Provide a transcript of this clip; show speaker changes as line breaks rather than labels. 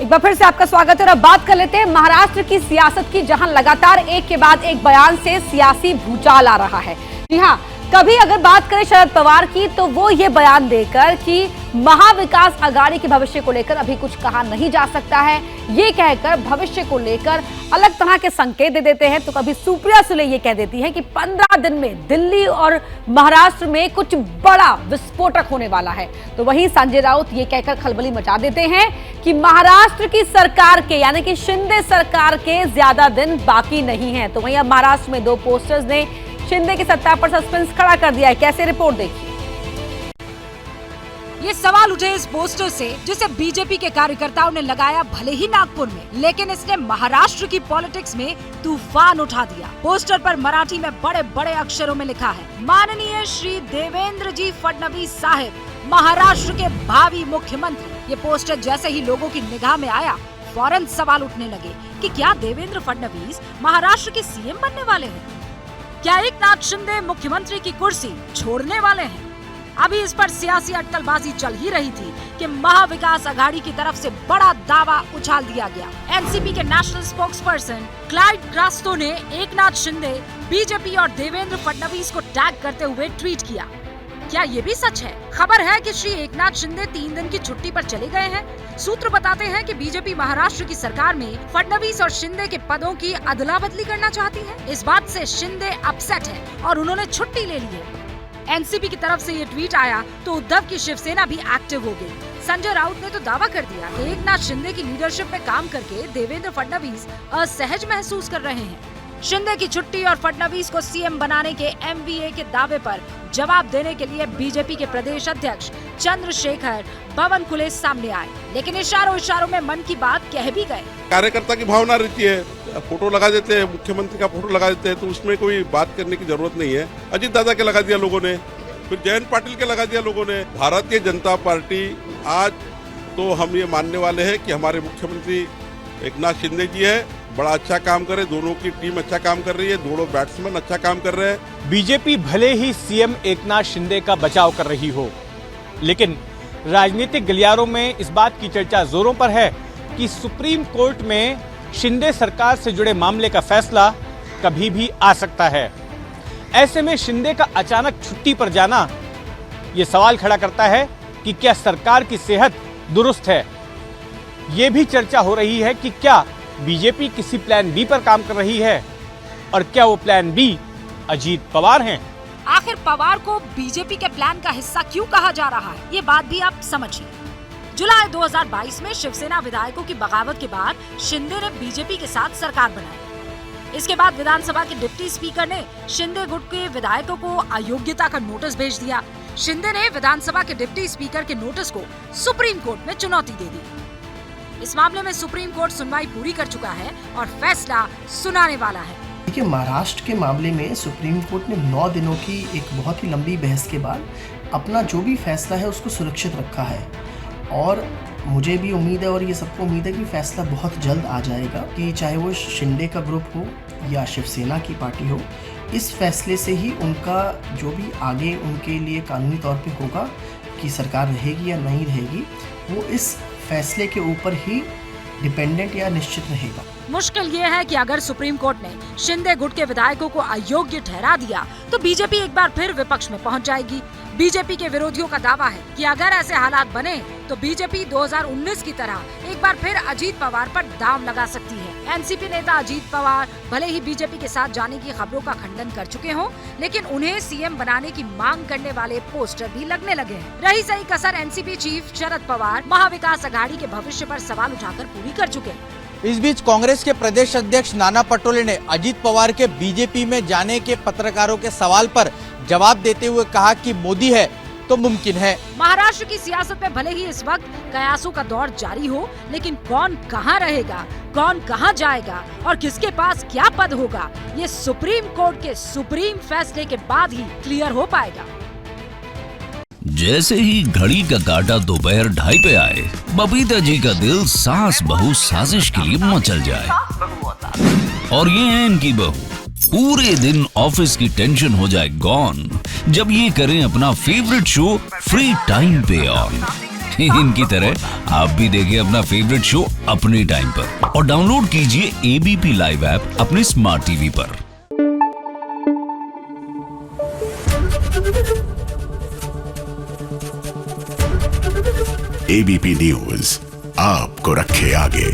एक बार फिर से आपका स्वागत है और अब बात कर लेते हैं महाराष्ट्र की सियासत की, जहां लगातार एक के बाद एक बयान से सियासी भूचाल आ रहा है। जी हाँ, कभी अगर बात करें शरद पवार की तो वो ये बयान देकर कि महाविकास आघाड़ी के भविष्य को लेकर अभी कुछ कहा नहीं जा सकता है, ये कहकर भविष्य को लेकर अलग तरह के संकेत दे देते हैं। तो कभी सुप्रिया सुले ये कह देती है कि 15 दिन में दिल्ली और महाराष्ट्र में कुछ बड़ा विस्फोटक होने वाला है, तो वहीं संजय राउत ये कहकर खलबली मचा देते हैं कि महाराष्ट्र की सरकार के यानी कि शिंदे सरकार के ज्यादा दिन बाकी नहीं है। तो वहीं अब महाराष्ट्र में 2 पोस्टर्स ने शिंदे की सत्ता पर सस्पेंस खड़ा कर दिया है। कैसे, रिपोर्ट देखिए।
ये सवाल उठे इस पोस्टर से जिसे बीजेपी के कार्यकर्ताओं ने लगाया भले ही नागपुर में, लेकिन इसने महाराष्ट्र की पॉलिटिक्स में तूफान उठा दिया। पोस्टर पर मराठी में बड़े बड़े अक्षरों में लिखा है, माननीय श्री देवेंद्र जी फडणवीस साहिब, महाराष्ट्र के भावी मुख्यमंत्री। ये पोस्टर जैसे ही लोगों की निगाह में आया, फौरन सवाल उठने लगे कि क्या देवेंद्र फडणवीस महाराष्ट्र के सीएम बनने वाले हैं? क्या एकनाथ शिंदे मुख्यमंत्री की कुर्सी छोड़ने वाले हैं? अभी इस पर सियासी अटकलबाजी चल ही रही थी कि महाविकास आघाड़ी की तरफ से बड़ा दावा उछाल दिया गया। एनसीपी के नेशनल स्पोक्सपर्सन क्लाइड ग्रास्तो ने एकनाथ शिंदे, बीजेपी और देवेंद्र फडणवीस को टैग करते हुए ट्वीट किया। क्या ये भी सच है? खबर है कि श्री एकनाथ शिंदे 3 दिन की छुट्टी पर चले गए हैं। सूत्र बताते हैं कि बीजेपी महाराष्ट्र की सरकार में फडणवीस और शिंदे के पदों की अदला बदली करना चाहती है। इस बात से शिंदे अपसेट है और उन्होंने छुट्टी ले ली है। एनसीपी की तरफ से ये ट्वीट आया तो उद्धव की शिवसेना भी एक्टिव हो गई। संजय राउत ने तो दावा कर दिया कि एकनाथ शिंदे की लीडरशिप में काम करके देवेंद्र फडणवीस असहज महसूस कर रहे हैं। शिंदे की छुट्टी और फडणवीस को सीएम बनाने के एमवीए के दावे पर जवाब देने के लिए बीजेपी के प्रदेश अध्यक्ष चंद्रशेखर बावनकुले सामने आए, लेकिन इशारों में मन की बात कह भी गए।
कार्यकर्ता की भावना रहती है, फोटो लगा देते हैं, मुख्यमंत्री का फोटो लगा देते हैं, तो उसमें कोई बात करने की जरूरत नहीं है। अजीत दादा के लगा दिया लोगों ने, फिर जयंत पाटिल के लगा दिया लोगों ने। भारतीय जनता पार्टी आज तो हम ये मानने वाले हैं कि हमारे मुख्यमंत्री एकनाथ शिंदे जी है, बड़ा अच्छा काम करे, दोनों की टीम अच्छा काम कर रही है, दोनों बैट्समैन अच्छा काम कर रहे हैं।
बीजेपी भले ही सीएम एकनाथ शिंदे का बचाव कर रही हो, लेकिन राजनीतिक गलियारों में इस बात की चर्चा जोरों पर है कि सुप्रीम कोर्ट में शिंदे सरकार से जुड़े मामले का फैसला कभी भी आ सकता है। ऐसे में शिंदे का अचानक छुट्टी पर जाना ये सवाल खड़ा करता है कि क्या सरकार की सेहत दुरुस्त है। ये भी चर्चा हो रही है कि क्या बीजेपी किसी प्लान बी पर काम कर रही है, और क्या वो प्लान बी अजीत पवार हैं।
आखिर पवार को बीजेपी के प्लान का हिस्सा क्यों कहा जा रहा है, ये बात भी आप समझिए। जुलाई 2022 में शिवसेना विधायकों की बगावत के बाद शिंदे ने बीजेपी के साथ सरकार बनाई। इसके बाद विधानसभा के डिप्टी स्पीकर ने शिंदे गुट के विधायकों को अयोग्यता का नोटिस भेज दिया। शिंदे ने विधानसभा के डिप्टी स्पीकर के नोटिस को सुप्रीम कोर्ट में चुनौती दे दी। इस मामले में सुप्रीम कोर्ट सुनवाई पूरी कर चुका है और फैसला सुनाने वाला है।
देखिए, महाराष्ट्र के मामले में सुप्रीम कोर्ट ने 9 दिनों की एक बहुत ही लंबी बहस के बाद अपना जो भी फैसला है उसको सुरक्षित रखा है, और मुझे भी उम्मीद है और ये सबको उम्मीद है कि फैसला बहुत जल्द आ जाएगा कि चाहे वो शिंदे का ग्रुप हो या शिवसेना की पार्टी हो, इस फैसले से ही उनका जो भी आगे उनके लिए कानूनी तौर पे होगा कि सरकार रहेगी या नहीं रहेगी, वो इस फैसले के ऊपर ही डिपेंडेंट या निश्चित रहेगा।
मुश्किल ये है कि अगर सुप्रीम कोर्ट ने शिंदे गुट के विधायकों को अयोग्य ठहरा दिया तो बीजेपी एक बार फिर विपक्ष में पहुंच जाएगी। बीजेपी के विरोधियों का दावा है कि अगर ऐसे हालात बने तो बीजेपी 2019 की तरह एक बार फिर अजीत पवार पर दांव लगा सकती है। एनसीपी नेता अजीत पवार भले ही बीजेपी के साथ जाने की खबरों का खंडन कर चुके हों, लेकिन उन्हें सीएम बनाने की मांग करने वाले पोस्टर भी लगने लगे हैं। रही सही कसर एनसीपी चीफ शरद पवार महाविकास आघाड़ी के भविष्य पर सवाल उठाकर पूरी कर चुके हैं।
इस बीच कांग्रेस के प्रदेश अध्यक्ष नाना पटोले ने अजीत पवार के बीजेपी में जाने के पत्रकारों के सवाल पर जवाब देते हुए कहा कि मोदी है तो मुमकिन है।
महाराष्ट्र की सियासत में भले ही इस वक्त कयासों का दौर जारी हो, लेकिन कौन कहां रहेगा, कौन कहां जाएगा और किसके पास क्या पद होगा, ये सुप्रीम कोर्ट के सुप्रीम फैसले के बाद ही क्लियर हो पाएगा।
जैसे ही घड़ी का काटा दोपहर 2:30 पे आए, बबीता जी का दिल सास बहू साजिश के लिए मचल जाए। और ये है इनकी बहू, पूरे दिन ऑफिस की टेंशन हो जाए गॉन जब ये करें अपना फेवरेट शो फ्री टाइम पे ऑन। इनकी तरह आप भी देखिए अपना फेवरेट शो अपने टाइम पर और डाउनलोड कीजिए एबीपी लाइव ऐप अपने स्मार्ट टीवी पर।
एबीपी न्यूज आपको रखे आगे।